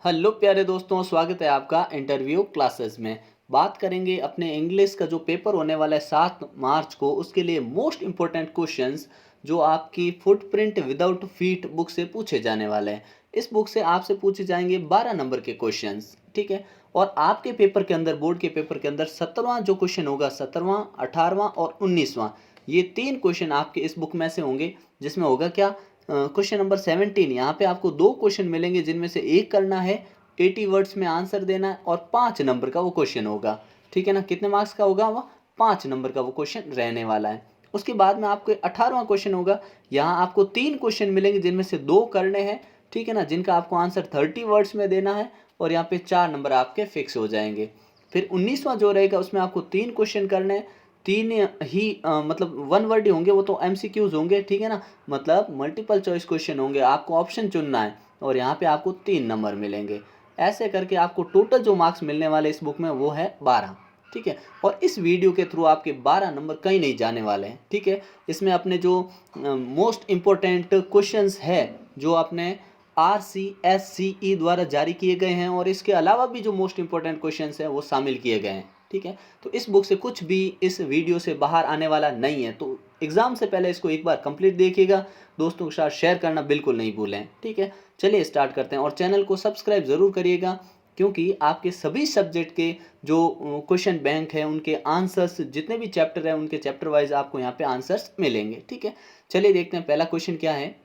Hello प्यारे दोस्तों, स्वागत है आपका इंटरव्यू क्लासेस में। बात करेंगे अपने इंग्लिश का जो पेपर होने वाला है 7 मार्च को, उसके लिए मोस्ट इम्पोर्टेंट क्वेश्चंस जो आपकी फुटप्रिंट विदाउट फीट बुक से पूछे जाने वाले हैं। इस बुक से आपसे पूछे जाएंगे 12 नंबर के क्वेश्चंस, ठीक है। और आपके पेपर के अंदर, बोर्ड के पेपर के अंदर 17वां जो क्वेश्चन होगा, 17वां, 18वां और 19वां, ये 3 क्वेश्चन आपके इस बुक में से होंगे। जिसमें होगा क्या, क्वेश्चन नंबर 17, यहाँ पे आपको 2 क्वेश्चन मिलेंगे जिनमें से एक करना है, 80 वर्ड्स में आंसर देना है और 5 नंबर का वो क्वेश्चन होगा, ठीक है ना। कितने मार्क्स का होगा वह? 5 नंबर का वो क्वेश्चन रहने वाला है। उसके बाद में आपको 18वां क्वेश्चन होगा। यहाँ आपको 3 क्वेश्चन मिलेंगे जिनमें से 2 करने हैं, ठीक है ना, जिनका आपको आंसर 30 वर्ड्स में देना है और यहाँ पे 4 नंबर आपके फिक्स हो जाएंगे। फिर 19वां जो रहेगा उसमें आपको 3 क्वेश्चन करने हैं, तीन ही मतलब 1 वर्ड ही होंगे, वो तो एमसीक्यूज होंगे, ठीक है ना। मतलब मल्टीपल चॉइस क्वेश्चन होंगे, आपको ऑप्शन चुनना है और यहाँ पे आपको 3 नंबर मिलेंगे। ऐसे करके आपको टोटल जो मार्क्स मिलने वाले इस बुक में वो है 12, ठीक है। और इस वीडियो के थ्रू आपके 12 नंबर कहीं नहीं जाने वाले हैं, ठीक है। इसमें अपने जो मोस्ट इम्पोर्टेंट क्वेश्चंस है जो अपने RCSCE द्वारा जारी किए गए हैं, और इसके अलावा भी जो मोस्ट इम्पोर्टेंट क्वेश्चंस हैं वो शामिल किए गए हैं, ठीक है। तो इस बुक से कुछ भी इस वीडियो से बाहर आने वाला नहीं है, तो एग्ज़ाम से पहले इसको एक बार कंप्लीट देखिएगा। दोस्तों के साथ शेयर करना बिल्कुल नहीं भूलें, ठीक है। चलिए स्टार्ट करते हैं और चैनल को सब्सक्राइब ज़रूर करिएगा, क्योंकि आपके सभी सब्जेक्ट के जो क्वेश्चन बैंक है उनके आंसर्स, जितने भी चैप्टर हैं उनके चैप्टर वाइज आपको यहाँ पे आंसर्स मिलेंगे, ठीक है। चलिए देखते हैं पहला क्वेश्चन क्या है।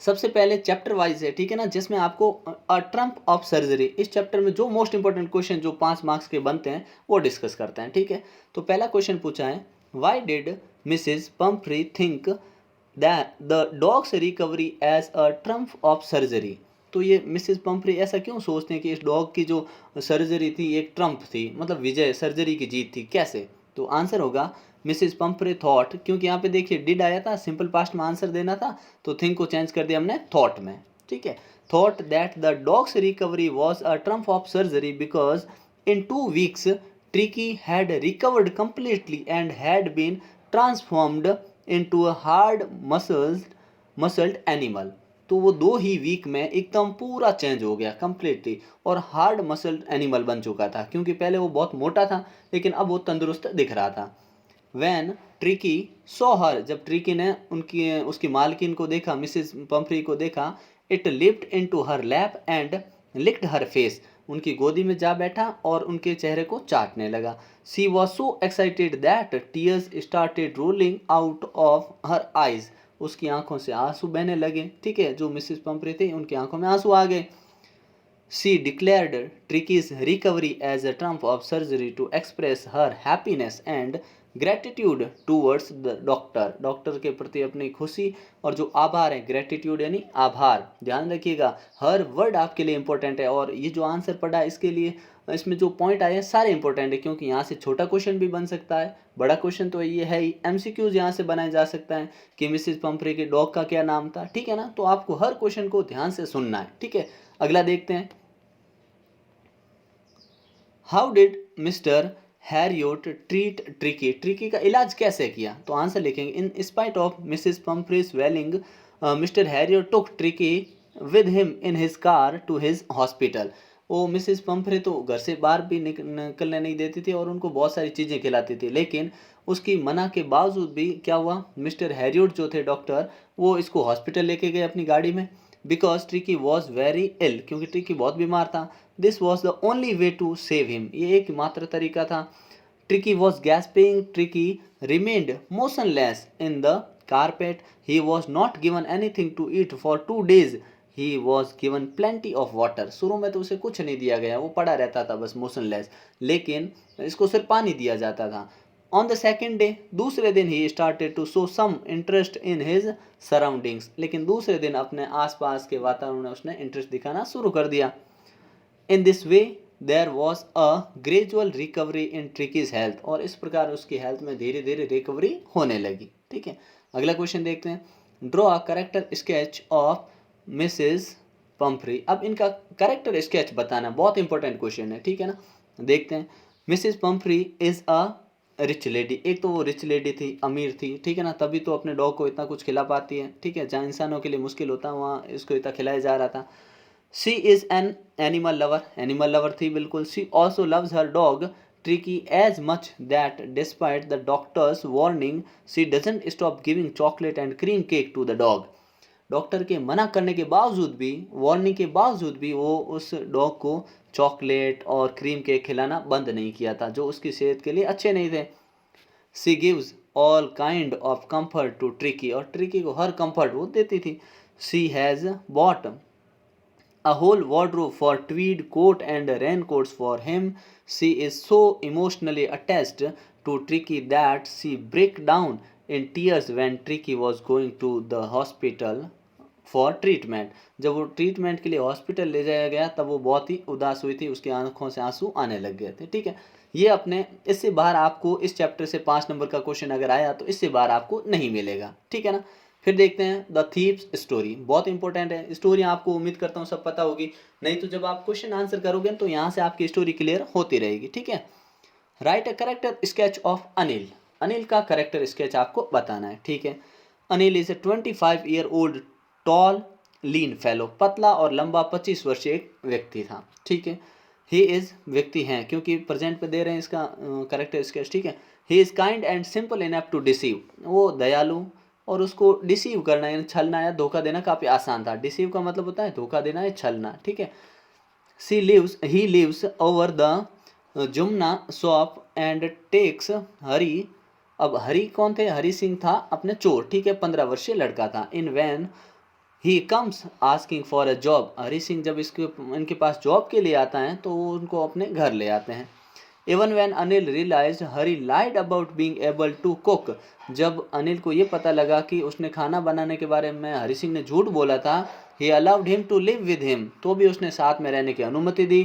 सबसे पहले चैप्टर वाइज है, ठीक है ना, जिसमें आपको ट्रम्प ऑफ सर्जरी, इस चैप्टर में जो मोस्ट इंपॉर्टेंट क्वेश्चन जो 5 मार्क्स के बनते हैं वो डिस्कस करते हैं, ठीक है। तो पहला क्वेश्चन पूछा है, why did Mrs Pumphrey think that the dog's recovery as a triumph of surgery. तो ये मिसेस पंफ्री ऐसा क्यों सोचते हैं कि इस डॉग की जो सर्जरी थी एक ट्रम्प थी, मतलब विजय, सर्जरी की जीत थी, कैसे? तो आंसर होगा मिसेस पंफ्रे थॉट, क्योंकि यहाँ पे देखिए डिड आया था, सिंपल पास्ट में आंसर देना था, तो थिंक को चेंज कर दिया हमने थॉट में, ठीक है। Thought that the dog's recovery was a triumph of surgery because in 2 weeks tricky had recovered completely and had been transformed into a hard muscled animal। तो वो 2 ही वीक में एकदम पूरा चेंज हो गया कंप्लीटली और हार्ड मसल्ड एनिमल बन चुका था, क्योंकि पहले वो बहुत मोटा था लेकिन अब वो तंदुरुस्त दिख रहा था। वैन ट्रिकी सॉ हर, जब ट्रिकी ने उनकी उसकी मालकिन को देखा, मिसेस पंफ्री को देखा, it lift into her lap and licked her face, उनकी गोदी में जा बैठा और उनके चेहरे को चाटने लगा। She was so excited that tears started rolling out of her eyes, उसकी आंखों से आंसू बहने लगे, ठीक है। जो मिसेस पंफ्री थी उनकी आंखों में आंसू आ गए। She declared Tricky's recovery as a trump of surgery to express her happiness and gratitude towards the doctor। Doctor के प्रति अपनी खुशी और जो आभार है, ग्रेटिट्यूड यानी आभार, ध्यान रखिएगा हर वर्ड आपके लिए इंपॉर्टेंट है। और ये जो आंसर पढ़ा है इसके लिए, इसमें जो पॉइंट आए हैं सारे इंपॉर्टेंट है, क्योंकि यहाँ से छोटा क्वेश्चन भी बन सकता है, बड़ा क्वेश्चन तो ये है ही, एमसीक्यूज यहाँ से बनाया जा सकता है कि मिसिस पंफ्रे के डॉग का क्या नाम था, ठीक है ना। तो आपको हर क्वेश्चन को ध्यान से सुनना है, ठीक है। अगला देखते हैं, how did Mr Herriot treat Tricki, Tricki का इलाज कैसे किया? तो आंसर लिखेंगे, in spite of Mrs Pumphrey's wailing Mr Herriot took Tricki with him in his car to his hospital. वो मिसिस पंफ्रे तो घर से बाहर भी निकलने नहीं देती थी और उनको बहुत सारी चीज़ें खिलाती थी, लेकिन उसकी मना के बावजूद भी क्या हुआ, मिस्टर हैरियोट जो थे डॉक्टर, वो इसको हॉस्पिटल लेके गए अपनी गाड़ी में। Because Tricki was very ill, क्योंकि ट्रिकी बहुत बीमार था। This was the only way to save him, ये एकमात्र तरीका था। Tricki was gasping, Tricki remained motionless in the carpet, he was not given anything to eat for 2 days, he was given plenty of water. शुरू में तो उसे कुछ नहीं दिया गया, वो पड़ा रहता था बस मोशनलेस, लेकिन इसको सिर्फ पानी दिया जाता था। ऑन द सेकेंड डे, दूसरे दिन he started to show some interest in his surroundings, लेकिन दूसरे दिन अपने आसपास के वातावरण में उसने इंटरेस्ट दिखाना शुरू कर दिया। In this way there was a gradual recovery in Tricki's health, और इस प्रकार उसकी हेल्थ में धीरे धीरे रिकवरी होने लगी, ठीक है। अगला क्वेश्चन देखते हैं, draw a character sketch of Mrs Pomfrey. अब इनका करेक्टर स्केच बताना बहुत इंपॉर्टेंट क्वेश्चन है, ठीक है ना। देखते हैं, Mrs Pomfrey is a rich lady, एक तो वो रिच लेडी थी, अमीर थी, ठीक है ना, तभी तो अपने डॉग को इतना कुछ खिला पाती है, ठीक है। जहाँ इंसानों के लिए मुश्किल होता है वहाँ इसको इतना खिलाया जा रहा था। She is an animal lover थी बिल्कुल. She also loves her dog Tricki as much that despite the doctor's warning she doesn't stop giving chocolate and cream cake to the dog. Doctor के मना करने के बावजूद भी, वार्निंग के बावजूद भी वो उस डॉग को चॉकलेट और क्रीम केक खिलाना बंद नहीं किया था, जो उसकी सेहत के लिए अच्छे नहीं थे. She gives all kind of comfort to Tricki, और ट्रिकी को हर कंफर्ट वो देती थी. She has bought a whole wardrobe for tweed coat and raincoats for him. She is so emotionally attached to Tricky that she broke down in tears when Tricky was going to the hospital for treatment. जब वो treatment के लिए hospital ले जाया गया तब वो बहुत ही उदास हुई थी, उसकी आंखों से आंसू आने लग गए थे. ठीक है, ये अपने इससे बाहर आपको इस चैप्टर से 5 नंबर का क्वेश्चन अगर आया तो इससे बाहर आपको नहीं मिलेगा. ठीक है ना. फिर देखते हैं द थीव्स स्टोरी. बहुत इंपॉर्टेंट है स्टोरी, आपको उम्मीद करता हूँ सब पता होगी, नहीं तो जब आप क्वेश्चन आंसर करोगे तो यहाँ से आपकी स्टोरी क्लियर होती रहेगी. ठीक है. Write a character sketch of Anil. Anil का करेक्टर स्केच आपको बताना है. ठीक है. Anil is a 25-year-old tall lean fellow. पतला और लंबा 25 वर्षीय एक व्यक्ति था. ठीक है. ही इज व्यक्ति हैं क्योंकि प्रेजेंट पे दे रहे हैं इसका करेक्टर स्केच. ठीक है. He is kind and simple enough to deceive. वो दयालु और उसको डिसीव करना यानी छलना या धोखा देना काफ़ी आसान था. डिसीव का मतलब होता है धोखा देना या छलना. ठीक है. He lives over the Jumna shop and takes Hari. अब हरी कौन थे? हरी सिंह था अपने चोर. ठीक है. 15 वर्षीय लड़का था. In when he comes asking for a job. Hari Singh जब इनके पास जॉब के लिए आता है तो वो उनको अपने घर ले आते हैं. Even when Anil realise Hari lied about being able to cook. जब अनिल को ये पता लगा कि उसने खाना बनाने के बारे में हरी सिंह ने झूठ बोला था, he allowed him to live with him. तो भी उसने साथ में रहने की अनुमति दी.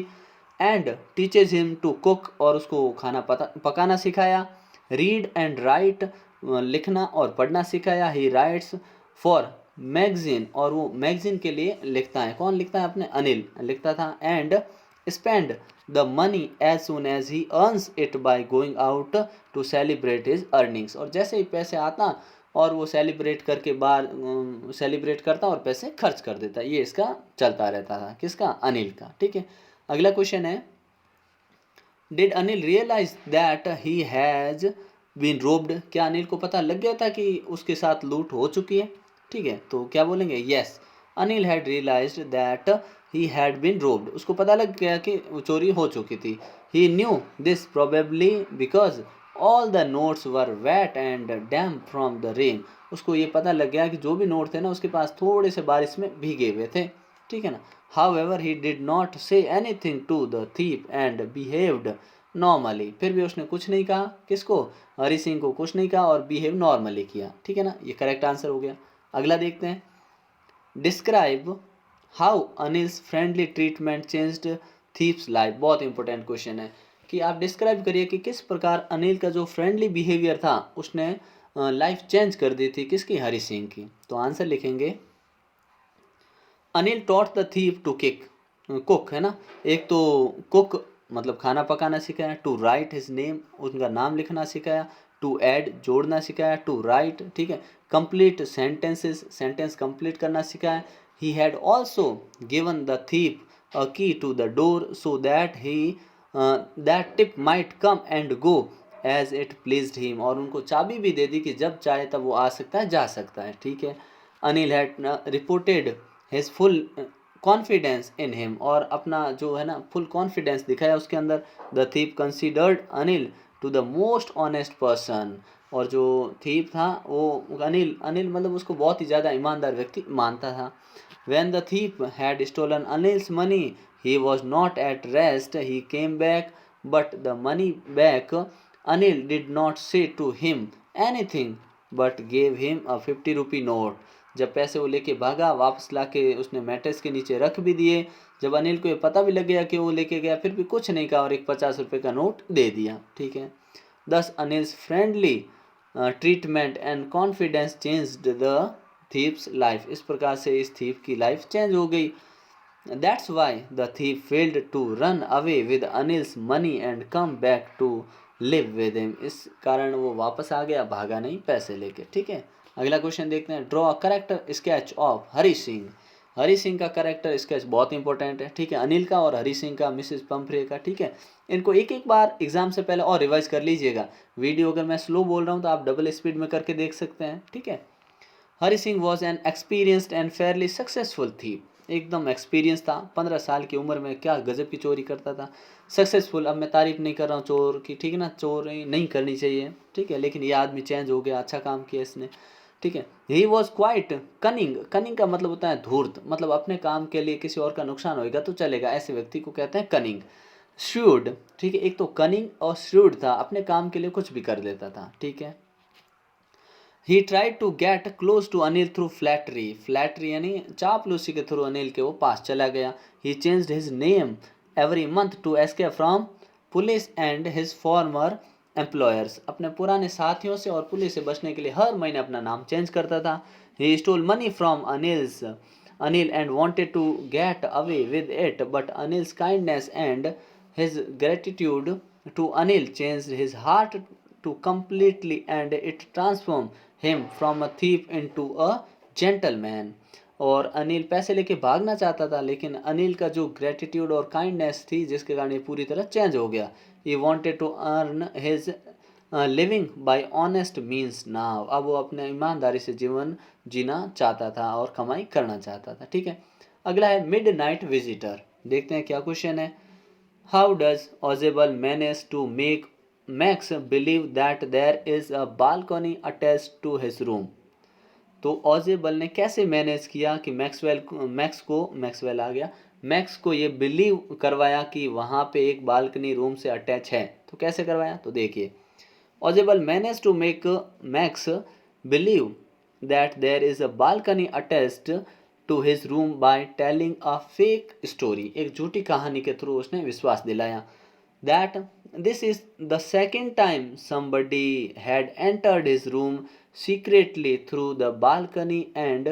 And teaches him to cook. और उसको खाना पकाना सिखाया. Read and write. लिखना और पढ़ना सिखाया. He writes for magazine. और वो मैगजीन के लिए लिखता है. कौन लिखता है? अपने अनिल लिखता था. And spend the money as soon as he earns it by going out to celebrate his earnings. और जैसे ही पैसे आता और वो सेलिब्रेट करके बाहर सेलिब्रेट करता और पैसे खर्च कर देता. ये इसका चलता रहता था. किसका? अनिल का. ठीक है. अगला क्वेश्चन है, did Anil realise that he has been robbed. क्या अनिल को पता लग गया था कि उसके साथ लूट हो चुकी है? ठीक है. तो क्या बोलेंगे? Yes, Anil had realised that he had been robbed. उसको पता लग गया कि वो चोरी हो चुकी थी. He knew this probably because all the notes were wet and damp from the rain. उसको ये पता लग गया कि जो भी नोट थे ना उसके पास थोड़े से बारिश में भीगे हुए थे. ठीक है ना. However, he did not say anything to the thief and behaved normally. फिर भी उसने कुछ नहीं कहा. किसको? हरी सिंह को कुछ नहीं कहा और बिहेव नॉर्मली किया. ठीक है ना. ये करेक्ट आंसर हो गया. अगला देखते हैं, describe how Anil's friendly treatment changed thieves life. बहुत इंपॉर्टेंट क्वेश्चन है कि आप डिस्क्राइब करिए कि किस प्रकार अनिल का जो फ्रेंडली बिहेवियर था उसने लाइफ चेंज कर दी थी. किसकी? हरी सिंह की. तो आंसर लिखेंगे, Anil taught the thief to cook है ना. एक तो कुक मतलब खाना पकाना सिखाया. टू राइट हिज नेम, उनका नाम लिखना सिखाया. टू ऐड जोड़ना सिखाया. To write. ठीक है. कंप्लीट सेंटेंसेस, सेंटेंस कंप्लीट करना सिखाया. He had also given the thief a key to the door so that he that tip might come and go as it pleased him. और उनको चाबी भी दे दी कि जब चाहे तब वो आ सकता है जा सकता है. ठीक है. Anil had reported his full confidence in him. और अपना जो है ना फुल कॉन्फिडेंस दिखाया उसके अंदर. The thief considered Anil to the most honest person. और जो थीप था वो अनिल मतलब उसको बहुत ही ज़्यादा ईमानदार व्यक्ति मानता था. When the thief had stolen Anil's money he was not at rest. He came back but the money back. Anil did not say to him anything but gave him a 50 rupee note. जब पैसे वो लेके भागा, वापस लाके उसने मैट्रेस के नीचे रख भी दिए. जब अनिल को ये पता भी लग गया कि वो लेके गया, फिर भी कुछ नहीं कहा और एक 50 रुपये का नोट दे दिया. ठीक है. दस Anil's friendly treatment and confidence changed the thieves life. इस प्रकार से इस थीप की लाइफ चेंज हो गई. That's why the thief failed to run away with Anil's money and come back to live with him. इस कारण वो वापस आ गया, भागा नहीं पैसे लेके. ठीक है. अगला क्वेश्चन देखते हैं, draw character sketch of Hari Singh. Hari Singh का कैरेक्टर स्केच बहुत इंपॉर्टेंट है, ठीक है, अनिल का और हरी सिंह का, मिसेस पंफरे का, ठीक है। इनको एक एक बार एग्जाम से पहले और रिवाइज कर लीजिएगा। वीडियो अगर मैं स्लो बोल रहा हूँ तो आप डबल स्पीड में करके देख सकते हैं, ठीक है। Hari Singh was an experienced and fairly successful thief, एकदम एक्सपीरियंस था, 15 साल की उम्र में क्या गजब की चोरी करता था। सक्सेसफुल, अब मैं तारीफ नहीं कर रहा हूँ चोर की, ठीक है ना, चोरी नहीं करनी चाहिए, ठीक है, लेकिन ये आदमी चेंज हो गया, अच्छा काम किया इसने, ठीक है। He was quite cunning, cunning का मतलब होता है धूर्त, मतलब अपने काम के लिए किसी और का नुकसान होगा तो चलेगा, ऐसे व्यक्ति को कहते हैं कनिंग। श्रूड, ठीक है, एक तो कनिंग और श्रूड था, अपने काम के लिए कुछ भी कर लेता था, ठीक है। He tried to get close to Anil through flattery, flattery यानी चापलूसी के थ्रू अनिल के वो पास चला गया। He changed his name every month to escape from police and his former employers, अपने पुराने साथियों से और पुलिस से बचने के लिए हर महीने अपना नाम चेंज करता था। He stole money from Anil and wanted to get away with it, but Anil's kindness and his gratitude to Anil changed his heart to completely, and it transformed him from a thief into a gentleman। और अनिल पैसे लेके भागना चाहता था, लेकिन अनिल का जो gratitude और काइंडनेस थी जिसके कारण ये पूरी तरह चेंज हो गया। He wanted to earn his living by honest means now, अब वो अपने ईमानदारी से जीवन जीना चाहता था और कमाई करना चाहता था, ठीक है। अगला है मिड नाइट विजिटर, देखते हैं क्या क्वेश्चन है। How does Ausable manage to make Max believe that there is a balcony attached to his room, तो ऑजेबल ने कैसे मैनेज किया कि मैक्सवेल आ गया, मैक्स को ये बिलीव करवाया कि वहाँ पे एक बालकनी रूम से अटैच है, तो कैसे करवाया, तो देखिए। Ausable manage to make Max believe that there is a balcony attached to his room by telling a fake story, एक झूठी कहानी के थ्रू उसने विश्वास दिलाया that this is the second time somebody had entered his room secretly through the balcony, and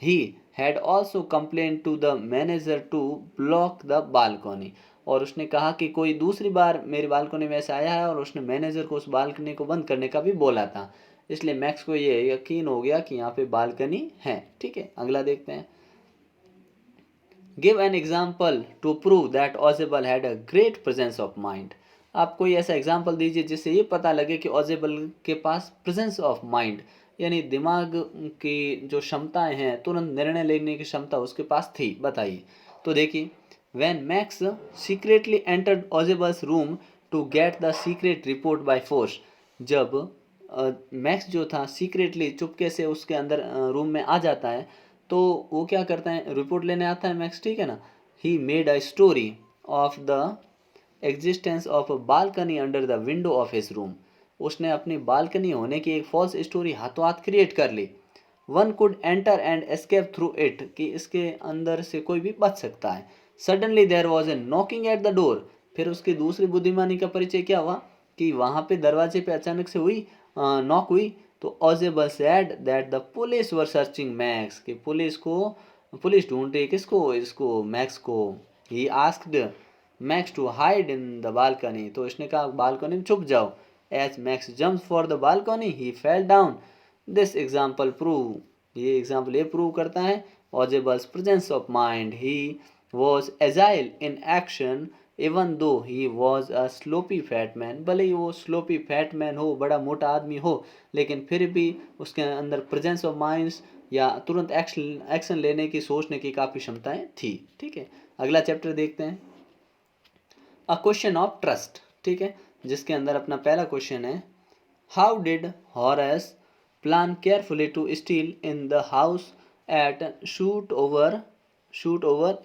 he had also complained to the manager to block the balcony, और उसने कहा कि कोई दूसरी बार मेरी बालकनी में ऐसा आया है और उसने मैनेजर को उस बालकनी को बंद करने का भी बोला था, इसलिए मैक्स को ये यकीन हो गया कि यहाँ पे बालकनी है, ठीक है। अगला देखते हैं। Give an example to prove that Ausable had a great presence of mind, आप कोई ऐसा एग्जाम्पल दीजिए जिससे ये पता लगे कि ऑजेबल के पास प्रेजेंस ऑफ माइंड यानी दिमाग की जो क्षमताएं हैं, तुरंत निर्णय लेने की क्षमता उसके पास थी, बताइए। तो देखिए, when Max secretly entered Ausable's room to get the secret report by force, जब मैक्स जो था सीक्रेटली चुपके से उसके अंदर रूम में आ जाता है, तो वो क्या करता है, रिपोर्ट लेने आता है मैक्स, ठीक है ना। He made a story of the existence of a balcony under the window of his room, उसने अपनी बालकनी होने की एक फॉल्स स्टोरी हाथों हाथ क्रिएट कर ली। One could enter and escape through it, कि इसके अंदर से कोई भी बच सकता है। Suddenly there was a knocking at the door, फिर उसकी दूसरी बुद्धिमानी का परिचय क्या हुआ कि वहाँ पे दरवाजे पे अचानक से हुई नॉक हुई, तो Ausable said that the police were searching Max, कि पुलिस ढूंढ रही है किसको, इसको मैक्स को। He asked Max to hide in the balcony, तो इसने कहा बालकनी में छुप जाओ। As Max jump for the balcony he fell down, this example prove, ये एग्जाम्पल ये प्रूव करता है Ausable's presence of mind. He was agile in action even though he was a sloppy fat man, भले ही वो sloppy fat man हो, बड़ा मोटा आदमी हो, लेकिन फिर भी उसके अंदर प्रेजेंस ऑफ माइंड्स या तुरंत एक्शन लेने की, सोचने की काफ़ी क्षमताएं थी, ठीक है। अगला चैप्टर देखते हैं, अ क्वेश्चन ऑफ ट्रस्ट, ठीक है, जिसके अंदर अपना पहला क्वेश्चन है, how did Horace plan carefully to steal in the house at Shotover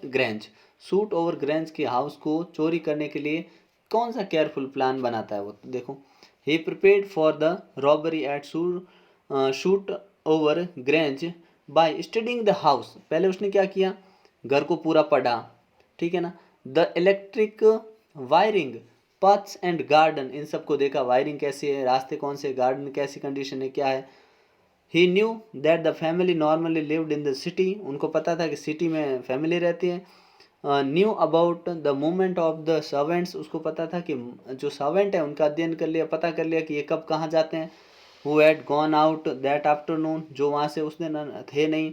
Grange, Shotover Grange के हाउस को चोरी करने के लिए कौन सा केयरफुल प्लान बनाता है वो, तो देखो। He prepared for the robbery at Shotover Grange by studying the house, पहले उसने क्या किया, घर को पूरा पढ़ा, ठीक है ना। The electric wiring paths and garden, इन सबको देखा, वायरिंग कैसी है, रास्ते कौन से, गार्डन कैसी कंडीशन है, क्या है। He knew that the family normally lived in the city, उनको पता था कि सिटी में फैमिली रहती है। Knew about the movement of the servants, उसको पता था कि जो सर्वेंट है उनका अध्ययन कर लिया, पता कर लिया कि ये कब कहाँ जाते हैं। Who had gone out that afternoon, जो वहाँ से उस दिन थे नहीं।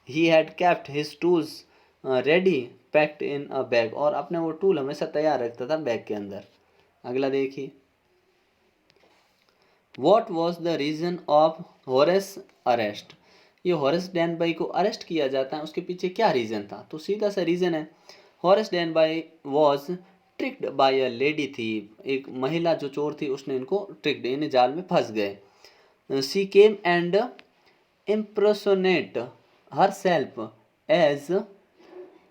He had kept his tools ready packed in a bag, और अपने वो टूल हमेशा तैयार रखता था बैग के अंदर। अगला देखिए, what was the reason of Horace arrest. ये हॉरेस डेनबाई को अरेस्ट किया जाता है, उसके पीछे क्या रीजन था? तो सीधा सा रीजन है, Horace Danby was tricked by a lady thief, एक महिला जो चोर थी उसने इनको ट्रिक्ड, यानी जाल में फंस गए। She came and impersonate herself as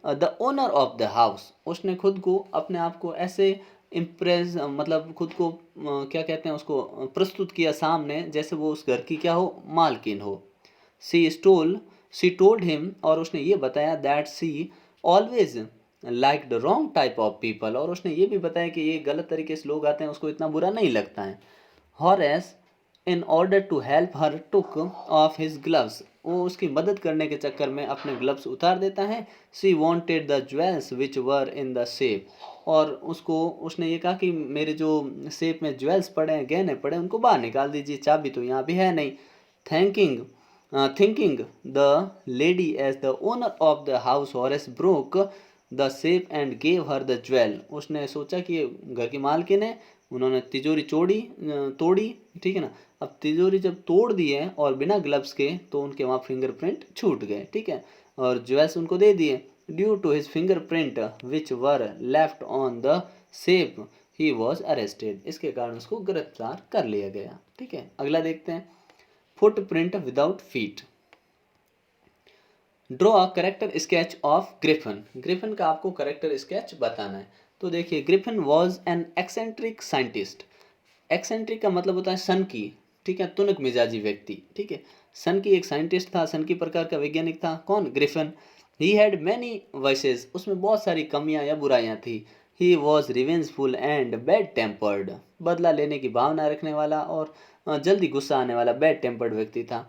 the owner of the house, उसने खुद को, अपने आप को ऐसे इम्प्रेस, मतलब खुद को क्या कहते हैं उसको, प्रस्तुत किया सामने जैसे वो उस घर की क्या हो, मालकिन हो। शी टोल्ड हिम, और उसने ये बताया that she always like the wrong type of people, और उसने ये भी बताया कि ये गलत तरीके से लोग आते हैं उसको इतना बुरा नहीं लगता है। Horace in order to help her took off his gloves, वो उसकी मदद करने के चक्कर में अपने ग्लव्स उतार देता है। She wanted the jewels which were in the safe, और उसको, उसने ये कहा कि मेरे जो सेफ में ज्वेल्स पड़े हैं, गहने पड़े हैं, उनको बाहर निकाल दीजिए, चाबी तो यहाँ भी है नहीं। Thanking thinking the lady as the owner of the house, Horace broke the safe and gave her the jewel, उसने सोचा कि ये घर की मालकिन है, उन्होंने तिजोरी तोड़ी, ठीक है ना। अब तिजोरी जब तोड़ दी है और बिना ग्लव्स के, तो उनके वहाँ फिंगरप्रिंट छूट गए, ठीक है, और ज्वेल्स उनको दे दिए। Due to his fingerprint which were left on the safe he was arrested, इसके कारण उसको गिरफ्तार कर लिया गया, ठीक है। अगला देखते हैं, footprint without feet. Draw a character sketch of Griffin, Griffin का आपको करेक्टर स्केच बताना है। तो देखिए, Griffin was an eccentric scientist, eccentric का मतलब होता है सन की, ठीक है, तुनक मिजाजी व्यक्ति, ठीक है। सन की एक साइंटिस्ट था, सन की प्रकार का वैज्ञानिक था, कौन? Griffin. He had many vices, उसमें बहुत सारी कमियां या बुराइयां थी। He was revengeful and bad tempered, बदला लेने की भावना रखने वाला और जल्दी गुस्सा आने वाला बैड टेम्पर्ड व्यक्ति था।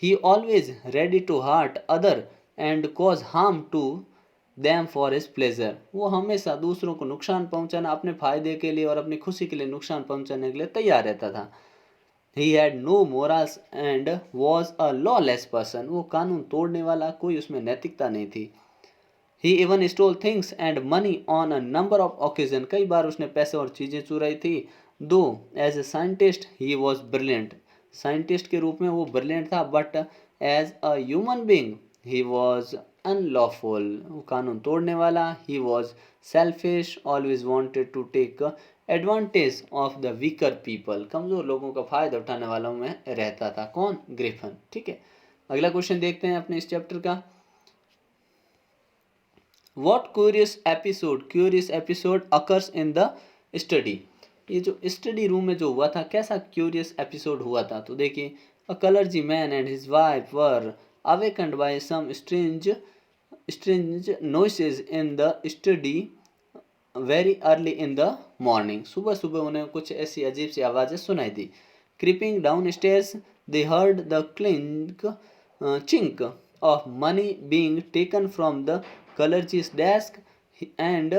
He always ready to hurt other and cause harm to them for his pleasure, वो हमेशा दूसरों को नुकसान पहुंचाना, अपने फायदे के लिए और अपनी खुशी के लिए नुकसान पहुंचाने के लिए तैयार रहता था। He had no morals and was a lawless person, वो कानून तोड़ने वाला, कोई उसमें नैतिकता नहीं थी। He even stole things and money on a number of occasion, कई बार उसने पैसे और चीज़ें चुराई थी। Though as a scientist he was brilliant, scientist के रूप में वो ब्रिलियंट था, but as a human being he was unlawful, वो कानून तोड़ने वाला। He was selfish, always wanted to take advantage of the weaker people, कमज़ोर लोगों का फायदा उठाने वालों में रहता था, कौन? ग्रिफिन, ठीक है। अगला क्वेश्चन देखते हैं अपने इस चैप्टर का, what curious episode occurs in the study, ये जो स्टडी रूम में जो हुआ था, कैसा क्यूरियस एपिसोड हुआ था? तो देखिए, a clergy man and his wife were awakened by some strange noises in the study very early in the morning, सुबह सुबह उन्हें कुछ ऐसी अजीब सी आवाज़ें सुनाई दी। Creeping downstairs they heard the clink chink of money being taken from the clergy's desk, and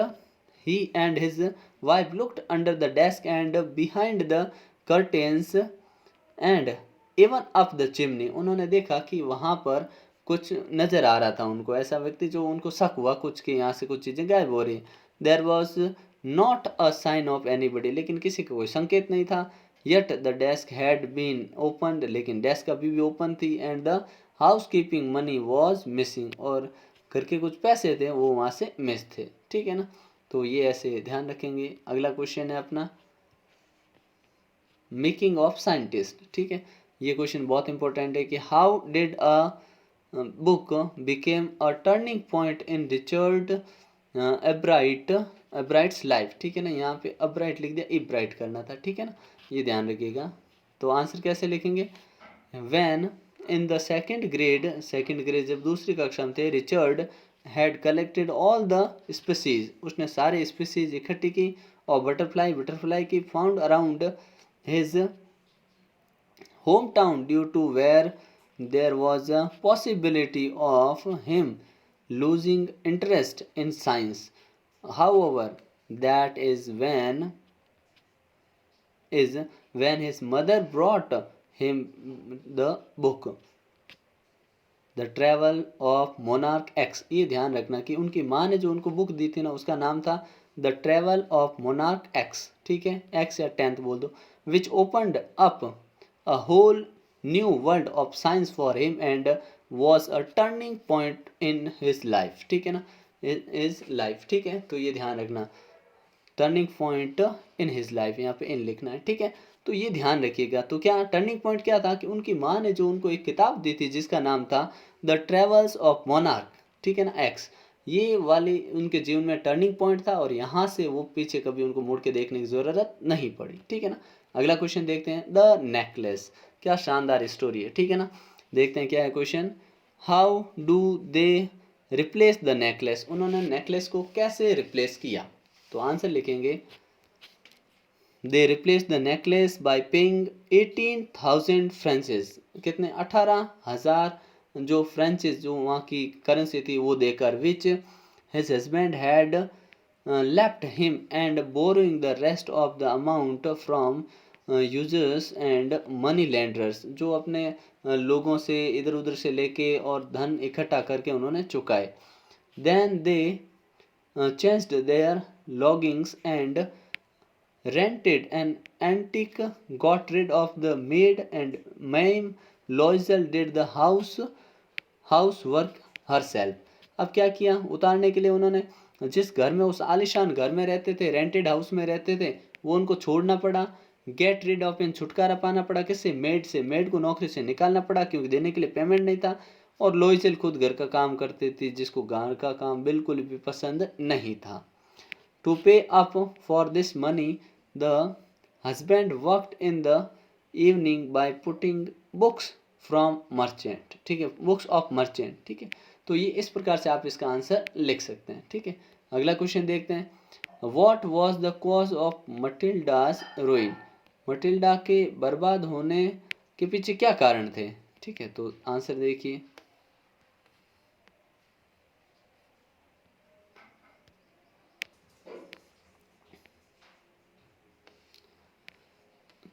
he and his wife looked under the desk and behind the curtains and even up the chimney, उन्होंने देखा कि वहाँ पर कुछ नजर आ रहा था उनको, ऐसा व्यक्ति जो उनको शक हुआ कुछ कि यहाँ से कुछ चीज़ें गायब हो रही। There was not a sign of anybody, लेकिन किसी का कोई संकेत नहीं था। Yet the desk had been opened, लेकिन डेस्क अभी भी ओपन थी। And the house keeping money was missing, और घर के कुछ पैसे थे वो वहाँ से मिस थे, ठीक है ना। तो ये ऐसे ध्यान रखेंगे। अगला क्वेश्चन है अपना, मेकिंग ऑफ साइंटिस्ट, ठीक है। ये क्वेश्चन बहुत इंपॉर्टेंट है कि how did a book became a turning point in Richard Ebright's life, ठीक है ना। यहाँ पे अब्राइट लिख दिया, इब्राइट करना था, ठीक है ना, ये ध्यान रखिएगा। तो आंसर कैसे लिखेंगे, when in the second grade जब दूसरी कक्षा में थे, Richard had collected all the species, उसने सारे स्पीसीज इकट्ठी की, और बटरफ्लाई की, found around his hometown due to where there was a possibility of him losing interest in science. However, that is when his mother brought him the book. The travel of monarch x. ये ध्यान रखना कि उनकी माँ ने जो उनको book दी थी ना, उसका नाम था the travel of monarch X, ठीक है, एक्स या 10th बोल दो, which opened up a whole new world of science for him and was a turning point in his life, ठीक है ना, इज लाइफ, ठीक है। तो ये ध्यान रखना, turning point in his life, यहाँ पे इन लिखना है, ठीक है। तो ये ध्यान रखिएगा। तो क्या टर्निंग पॉइंट क्या था कि उनकी माँ ने जो उनको एक किताब दी थी जिसका नाम था द ट्रेवल्स ऑफ मोनार्क, ठीक है ना, एक्स, ये वाली उनके जीवन में टर्निंग पॉइंट था और यहाँ से वो पीछे कभी उनको मुड़ के देखने की ज़रूरत नहीं पड़ी, ठीक है ना। अगला क्वेश्चन देखते हैं, द नेकलेस। क्या शानदार स्टोरी है, ठीक है ना। देखते हैं क्या है question, how do they replace the necklace, उन्होंने नेकलेस को कैसे रिप्लेस किया। तो आंसर लिखेंगे, they replace the necklace by paying 18,000 francs, कितने, 18,000 जो फ्रेंचेस, जो वहाँ की करेंसी थी वो देकर, विच his husband had left him and borrowing the rest of the amount from users and money landers, जो अपने लोगों से इधर उधर से लेके और धन इकट्ठा करके उन्होंने चुकाए। Then they changed their lodgings and rented an antique, got rid of the maid, and Mame Loisel did the housework herself। अब क्या किया, उतारने के लिए उन्होंने जिस घर में, उस आलिशान घर में रहते थे, रेंटेड हाउस में रहते थे, वो उनको छोड़ना पड़ा। गेट रिड ऑफ, इन छुटकारा पाना पड़ा किससे, मेड से, मेड को नौकरी से निकालना पड़ा क्योंकि देने के लिए पेमेंट नहीं था। और लोइसेल खुद घर का काम करती थी जिसको घर का काम बिल्कुल भी पसंद नहीं था। टू पे up for this money the husband worked in the evening by putting books from merchant, ठीक है, बुक्स ऑफ मर्चेंट, ठीक है। तो ये इस प्रकार से आप इसका आंसर लिख सकते हैं, ठीक है। अगला क्वेश्चन देखते हैं, what was the cause of Matilda's ruin, Matilda के बर्बाद होने के पीछे क्या कारण थे, ठीक है। तो आंसर देखिए,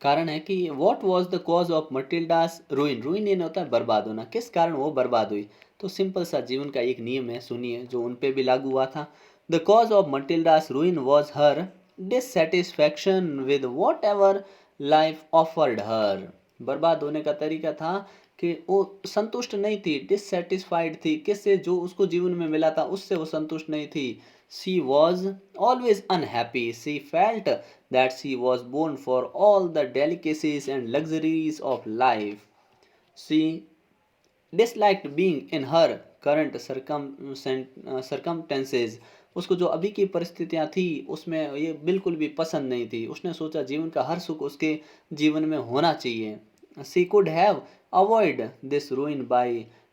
कारण है कि what was the cause of Matilda's ruin, ruin ये होता है बर्बाद होना, किस कारण वो बर्बाद हुई। तो सिंपल सा जीवन का एक नियम है, सुनिए, जो उन पे भी लागू हुआ था। The cause of Matilda's ruin was her dissatisfaction with whatever life offered her. बर्बाद होने का तरीका था कि वो संतुष्ट नहीं थी, डिससेटिस्फाइड थी, किससे, जो उसको जीवन में मिला था उससे वो संतुष्ट नहीं थी। She was always unhappy. She felt that she was born for all the delicacies and luxuries of life. She disliked being in her current circumstances. उसको जो अभी की परिस्थितियाँ थी उसमें ये बिल्कुल भी पसंद नहीं थी। उसने सोचा जीवन का हर सुख उसके जीवन में होना चाहिए। She could have avoid this ruin by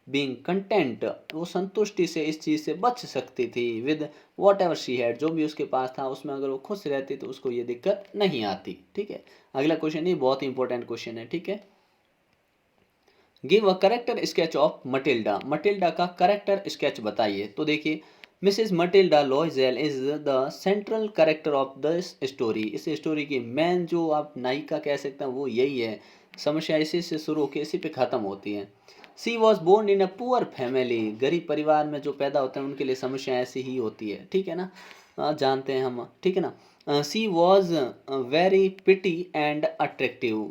being content, वो संतुष्टि से इस चीज़ से बच सकती थी। With what ever she had, जो भी उसके पास था उसमें अगर वो खुश रहती तो उसको ये दिक्कत नहीं आती, ठीक है। अगला क्वेश्चन, ये बहुत ही इंपॉर्टेंट क्वेश्चन है, ठीक है। Give a character sketch of Matilda, Matilda का करेक्टर स्केच बताइए। तो देखिए, Mrs Matilda Loisel is the central character of this story, इस स्टोरी की मेन जो आप नायिका कह सकते हैं वो यही है। समस्या इसी से शुरू होकर इसी पे ख़त्म होती है। She was born in a poor family, गरीब परिवार में जो पैदा होते हैं उनके लिए समस्या ऐसी ही होती है, ठीक है ना, जानते हैं हम, ठीक है ना। She was very pretty and attractive,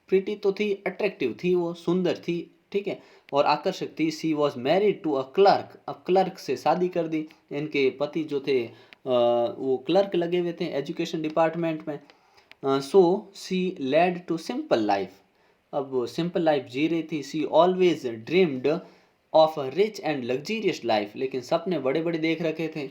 pretty तो थी, अट्रैक्टिव थी, वो सुंदर थी, ठीक है, और आकर्षक थी। She was married to a clerk, अब क्लर्क से शादी कर दी। इनके पति जो थे वो क्लर्क लगे हुए थे एजुकेशन डिपार्टमेंट में। So she led to simple life, अब वो सिंपल लाइफ जी रही थी। She always dreamed of a rich and luxurious life, लेकिन सपने बड़े बड़े देख रखे थे।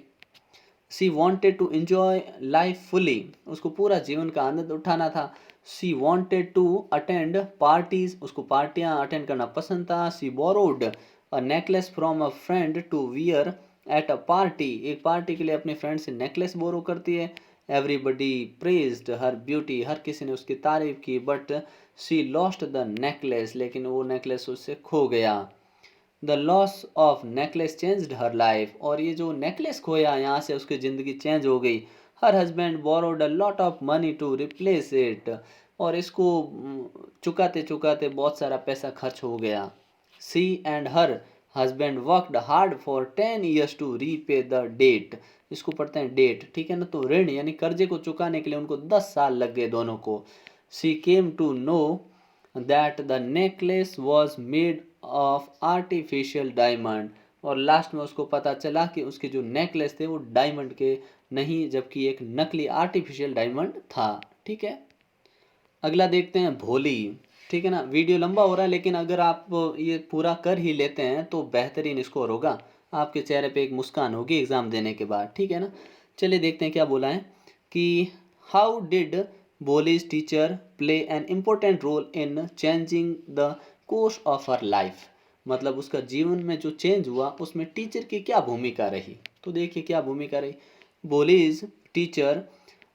She wanted to enjoy life fully, उसको पूरा जीवन का आनंद उठाना था। She wanted to attend parties, उसको पार्टियां अटेंड करना पसंद था। She borrowed a necklace from a friend to wear at a party, एक पार्टी के लिए अपने फ्रेंड से नेकलेस बोरो करती है। एवरीबडी प्रेज्ड हर ब्यूटी, हर किसी ने उसकी तारीफ की। But she lost the necklace, लेकिन वो नेकलेस उससे खो गया। The loss of necklace changed her life, और ये जो नेकलेस खोया यहाँ से उसकी ज़िंदगी चेंज हो गई। Her husband borrowed a lot of money to replace it, और इसको चुकाते चुकाते बहुत सारा पैसा खर्च हो गया। She and her husband worked hard for 10 years to repay the debt, इसको पढ़ते हैं डेट, ठीक है ना, तो ऋण यानी कर्जे को चुकाने के लिए उनको 10 साल लग गए दोनों को। She came to know that the necklace was made of artificial diamond, और लास्ट में उसको पता चला कि उसके जो नेकलेस थे वो डायमंड के नहीं, जबकि एक नकली आर्टिफिशियल डायमंड था, ठीक है। अगला देखते हैं भोली, ठीक है ना। वीडियो लंबा हो रहा है लेकिन अगर आप ये पूरा कर ही लेते हैं तो बेहतरीन स्कोर होगा, आपके चेहरे पे एक मुस्कान होगी एग्ज़ाम देने के बाद, ठीक है ना। चलिए देखते हैं क्या बोला है कि how did Bholi's teacher play an important role in changing the course of her life, मतलब उसका जीवन में जो चेंज हुआ उसमें टीचर की क्या भूमिका रही। तो देखिए क्या भूमिका रही। Bholi's teacher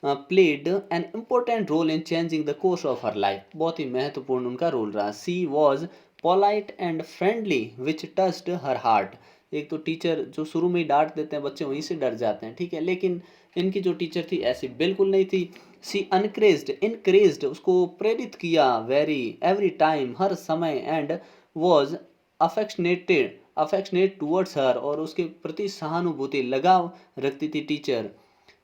played an important role in changing the course of her life, बहुत ही महत्वपूर्ण उनका रोल रहा। She was polite and friendly which touched her heart, एक तो टीचर जो शुरू में ही डांट देते हैं बच्चे वहीं से डर जाते हैं, ठीक है, लेकिन इनकी जो टीचर थी ऐसी बिल्कुल नहीं थी। सी इनक्रेज्ड उसको प्रेरित किया, वेरी एवरी टाइम हर समय, and was affectionate towards her, और उसके प्रति सहानुभूति लगाव रखती थी teacher.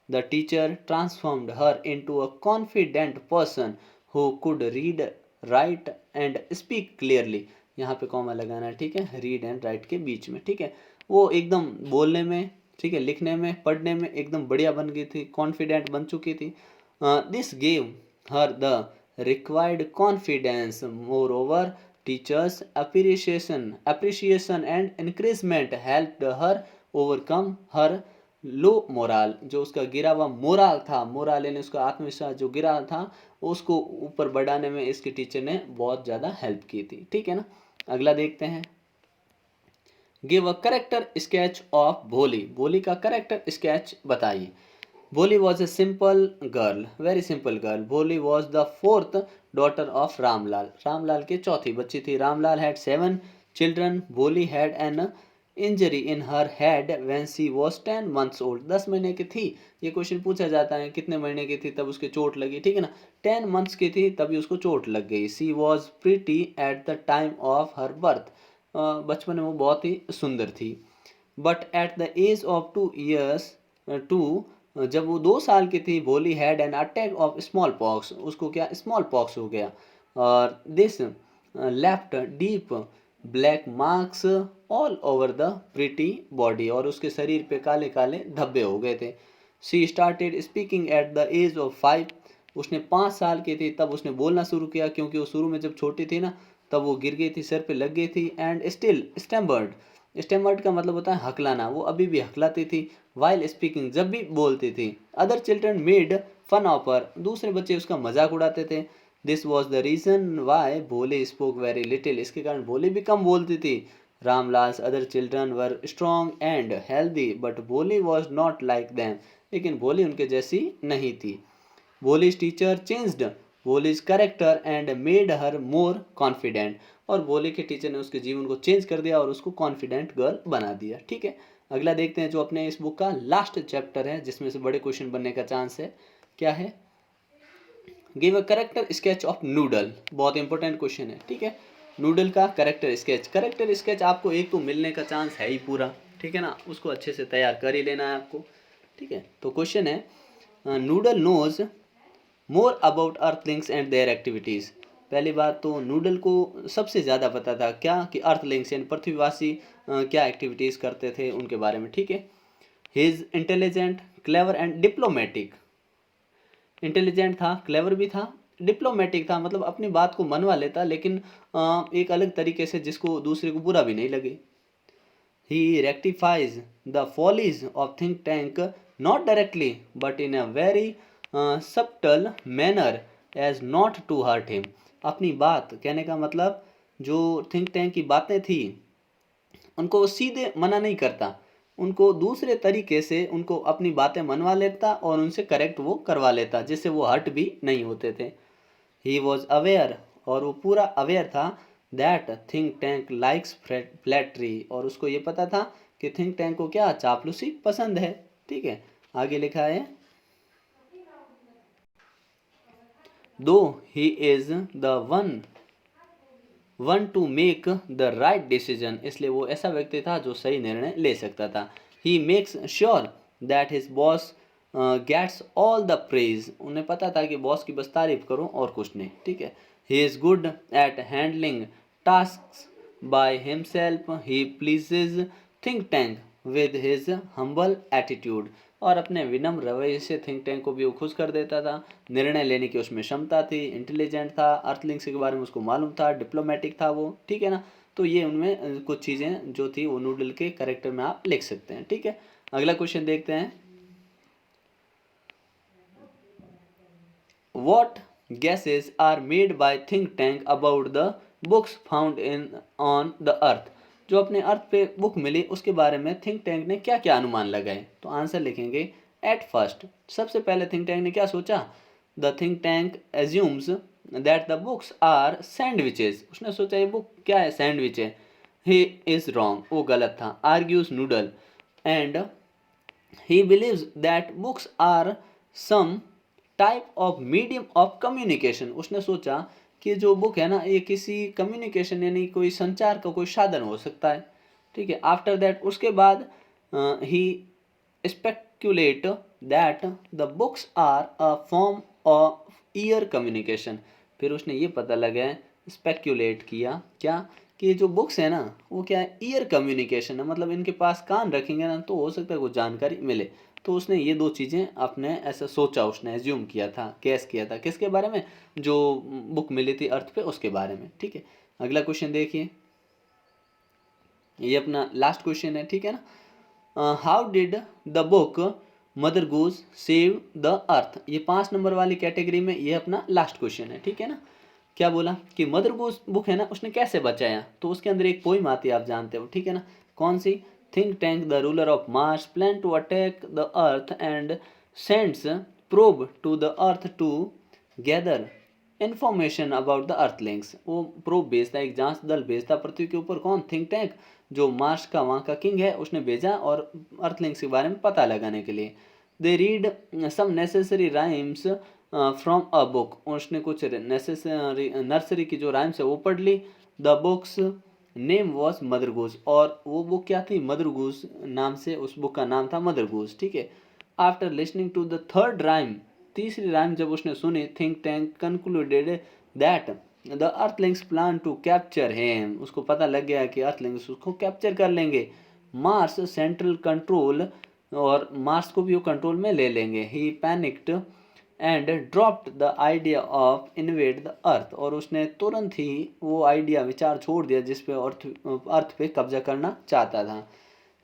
The teacher transformed her into a confident person who could read, write and speak clearly, यहाँ पे कॉमा लगाना है, ठीक है, रीड एंड राइट के बीच में, ठीक है। वो एकदम बोलने में, ठीक है, लिखने में, पढ़ने में एकदम बढ़िया बन गई थी, कॉन्फिडेंट बन चुकी थी। This gave her the required confidence, more over teachers appreciation and encouragement helped her overcome her low morale, जो उसका गिरा हुआ मोराल था, मोराल यानी उसका आत्मविश्वास जो गिरा था उसको ऊपर बढ़ाने में इसके टीचर ने बहुत ज़्यादा हेल्प की थी, ठीक है ना। अगला देखते हैं। Give a character sketch of Bholi, Bholi का करेक्टर स्केच बताइए। Bholi was a simple girl, very simple girl. Bholi was the fourth daughter of Ramlal, Ramlal की चौथी बच्ची थी। Ramlal had 7 children, Bholi had an injury in her head when she was 10 months old, 10 महीने की थी। ये क्वेश्चन पूछा जाता है कितने महीने की थी तब उसके चोट लगी, ठीक है ना, 10 months की थी तभी उसको चोट लग गई। She was pretty at the time of her birth, बचपन में वो बहुत ही सुंदर थी। But at the age of 2 years two जब वो 2 साल की थी, Bholi had an attack of smallpox, उसको क्या स्मॉल पॉक्स हो गया, और this left deep black marks all over the pretty body, और उसके शरीर पे काले काले धब्बे हो गए थे। She started speaking at the age of 5, उसने 5 साल की थी तब उसने बोलना शुरू किया, क्योंकि वो शुरू में जब छोटी थी ना तब वो गिर गई थी, सर पे लग गई थी। एंड स्टिल स्टैमर्ड, स्टैमर्ड का मतलब होता है हकलाना, वो अभी भी हकलाती थी। वाइल स्पीकिंग, जब भी बोलती थी। Other children made fun of her, दूसरे बच्चे उसका मजाक उड़ाते थे। This was the reason why Bholi spoke very little, इसके कारण भोले भी कम बोलती थी। Ramlal's other children were strong and healthy but Bholi was not like them, लेकिन भोली उनके जैसी नहीं थी। Bholi's teacher changed Bholi's character and made her more confident, और भोले के टीचर ने उसके जीवन को चेंज कर दिया और उसको कॉन्फिडेंट गर्ल बना दिया, ठीक है। अगला देखते हैं जो अपने इस बुक का लास्ट चैप्टर है जिसमें से बड़े क्वेश्चन बनने का चांस है, क्या है। Give a character sketch of noodle, बहुत इंपॉर्टेंट क्वेश्चन है, ठीक है। नूडल का करेक्टर स्केच आपको एक तो मिलने का चांस है ही पूरा, ठीक है ना, उसको अच्छे से तैयार कर ही लेना है आपको, ठीक है। तो क्वेश्चन है Noodle knows more about earthlings and their activities, पहली बात तो नूडल को सबसे ज़्यादा पता था क्या कि अर्थलिंग्स यानी पृथ्वीवासी क्या एक्टिविटीज़ करते थे उनके बारे में, ठीक है। He is intelligent, clever and diplomatic, intelligent था, क्लेवर भी था, डिप्लोमेटिक था, मतलब अपनी बात को मनवा लेता लेकिन एक अलग तरीके से जिसको दूसरे को बुरा भी नहीं लगे। He rectifies the follies of Think Tank not directly but in a very subtle manner as not to hurt him, अपनी बात कहने का मतलब जो थिंक टैंक की बातें थी उनको सीधे मना नहीं करता, उनको दूसरे तरीके से उनको अपनी बातें मनवा लेता और उनसे करेक्ट वो करवा लेता जिससे वो हर्ट भी नहीं होते थे। ही वॉज अवेयर, और वो पूरा अवेयर था that think tank likes flattery, और उसको ये पता था कि थिंक टैंक को क्या चापलूसी पसंद है, ठीक है। आगे लिखा है दो he is the one one two make the right decision, इसलिए वो ऐसा व्यक्ति था जो सही निर्णय ले सकता था। He makes sure that his boss gets all the praise, उन्हें पता था कि बॉस की बस तारीफ करो और कुछ नहीं, ठीक है। He is good at handling task by himself, he pleases think tank with his humble attitude, और अपने विनम्र रवैये से थिंक टैंक को भी वो खुश कर देता था। निर्णय लेने की उसमें क्षमता थी, इंटेलिजेंट था, अर्थलिंक्स के बारे में उसको मालूम था, डिप्लोमेटिक था वो, ठीक है ना। तो ये उनमें कुछ चीज़ें जो थी वो नूडल के कैरेक्टर में आप लिख सकते हैं, ठीक है। अगला क्वेश्चन देखते हैं। What guesses are made by think tank about the books found in on the earth, जो अपने अर्थ पे बुक मिली उसके बारे में थिंक टैंक ने क्या क्या अनुमान लगाए, तो आंसर लिखेंगे एट फर्स्ट। सबसे पहले थिंक टैंक ने क्या सोचा, the think tank assumes that the books are sandwiches, उसने सोचा ये बुक क्या है, सैंडविच है। ही इज रॉन्ग, वो गलत था। Argues Noodle and he believes that books are some type of medium of communication, उसने सोचा कि जो बुक है ना ये किसी कम्युनिकेशन यानी कोई संचार का कोई साधन हो सकता है, ठीक है। आफ्टर दैट उसके बाद he speculate that the books are a form of ear communication, फिर उसने ये पता लगा, स्पेक्यूलेट किया क्या, कि जो बुक्स है ना वो क्या है, ईयर कम्युनिकेशन है, मतलब इनके पास कान रखेंगे ना तो हो सकता है कुछ जानकारी मिले। तो उसने ये दो चीज़ें अपने ऐसा सोचा, उसने एज्यूम किया था, गैस किया था, किसके बारे में, जो बुक मिली थी अर्थ पे उसके बारे में, ठीक है। अगला क्वेश्चन देखिए, ये अपना लास्ट क्वेश्चन है, ठीक है ना। How did the book mother goose save the earth, ये 5 नंबर वाली कैटेगरी में ये अपना लास्ट क्वेश्चन है, ठीक है ना। क्या बोला कि मदर गूज बुक है ना उसने कैसे बचाया, तो उसके अंदर एक पोइम आती है आप जानते हो, ठीक है ना। कौन सी, Think Tank the ruler of Mars plan to attack the Earth and sends probe to the Earth to gather information about the Earthlings, वो प्रोब भेजता है, एक जांच दल भेजता पृथ्वी के ऊपर, कौन, थिंक टैंक, जो मार्स का वहाँ का किंग है उसने भेजा, और अर्थलिंक्स के बारे में पता लगाने के लिए। They read some necessary rhymes from a book, उसने कुछ नेसेसरी नर्सरी की जो राइम्स है वो पढ़ ली। The book's name was Mother Goose, और वो बुक क्या थी, मदर गूज नाम से उस बुक का नाम था, मदर गूज, ठीक है। After listening to the third rhyme, तीसरी राइम जब उसने सुनी, think tank concluded that the earthlings plan to capture him, उसको पता लग गया कि अर्थलिंक्स उसको कैप्चर कर लेंगे। मार्स सेंट्रल कंट्रोल, और मार्स को भी वो कंट्रोल में ले लेंगे। He panicked and dropped the idea of invade the earth, और उसने तुरंत ही वो आइडिया विचार छोड़ दिया जिस पे अर्थ पे कब्जा करना चाहता था।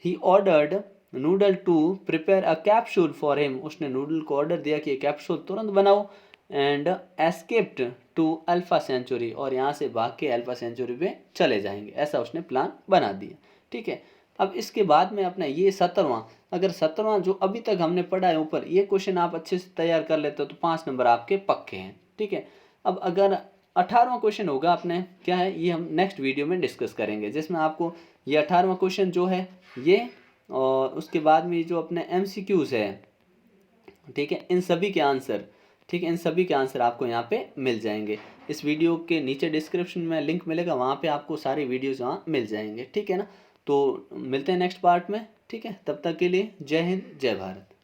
He ordered Noodle to prepare a capsule for him, उसने नूडल को ऑर्डर दिया कि कैप्सूल तुरंत बनाओ। And escaped to Alpha Century, और यहाँ से भाग के अल्फा सेंचुरी पे चले जाएंगे, ऐसा उसने प्लान बना दिया, ठीक है। अब इसके बाद में अपना ये 17वां, अगर 17वां जो अभी तक हमने पढ़ा है ऊपर, ये क्वेश्चन आप अच्छे से तैयार कर लेते हो तो 5 नंबर आपके पक्के हैं, ठीक है। अब अगर 18वां क्वेश्चन होगा अपने क्या है, ये हम नेक्स्ट वीडियो में डिस्कस करेंगे, जिसमें आपको ये 18वां क्वेश्चन जो है ये, और उसके बाद में जो अपने MCQs है, ठीक है, इन सभी के आंसर, ठीक है, इन सभी के आंसर आपको यहाँ पे मिल जाएंगे। इस वीडियो के नीचे डिस्क्रिप्शन में लिंक मिलेगा, वहाँ पे आपको सारी वीडियोज़ वहाँ मिल जाएंगे, ठीक है ना। तो मिलते हैं नेक्स्ट पार्ट में, ठीक है, तब तक के लिए जय हिंद जय भारत।